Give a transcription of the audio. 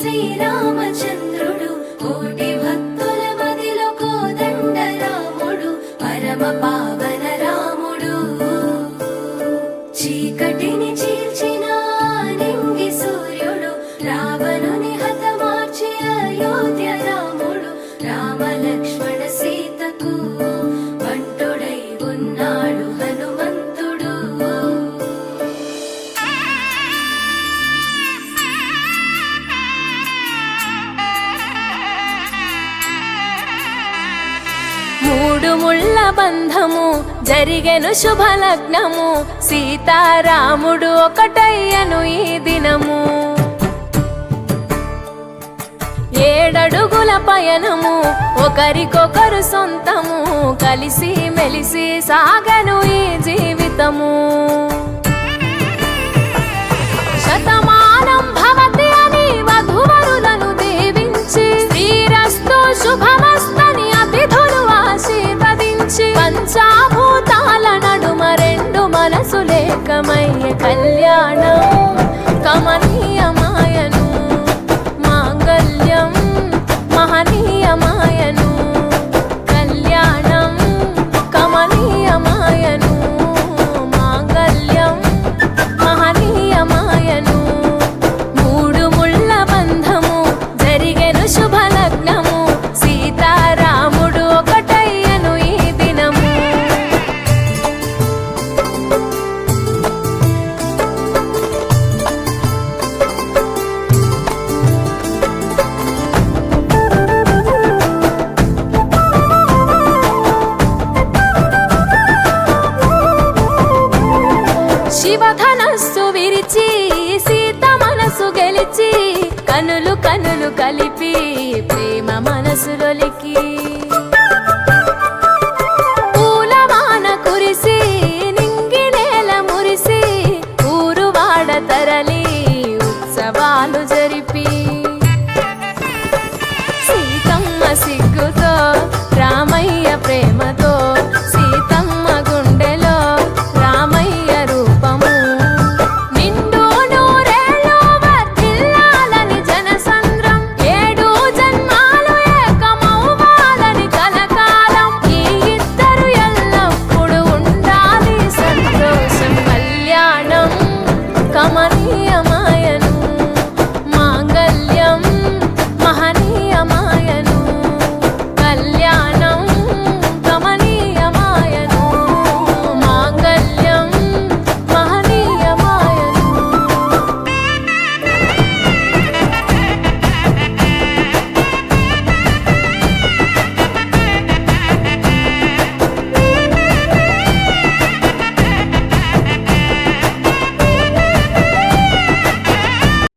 శ్రీరామచంద్రుడు కోటి భక్తుల మదిలో కోదండ రాముడు పరమ పావన రాముడు చీకటిని చీల్చిన నింగి సూర్యుడు రావణుని హతమార్చి అయోధ్య రాముడు రామ లక్ష్మణ సీతకు బంటుడై ఉన్నాడు హనుమంతుడు మూడు ముళ్ళ బంధము జరిగెను శుభలగ్నము సీతారాముడు ఒకటయ్యను ఈ దినము ఏడడుగుల పయనము ఒకరికొకరు సొంతము కలిసి మెలిసి సాగను ఈ జీవితము శతమానం భవతి అని వధువరులను దీవించి శ్రీరస్తు శుభమస్తని అతిథులు ఆశీర్వదించి పంచాభూతాల నడుమ రెండు మనసులేకమయ్యే కళ్యాణం కమనీయమాయను మాంగళ్యం మహనీయమాయను కళ్యాణం కమనీయమాయను మాంగళ్యం మహనీయమాయను మూడు ముళ్ళ బంధము జరిగెను శుభలగ్నము సీతారాముడు ఒకటయ్యను ఈ దినము శివధనస్సు విరిచి సీత మనసు గెలిచి కనులు కనులు కలిపి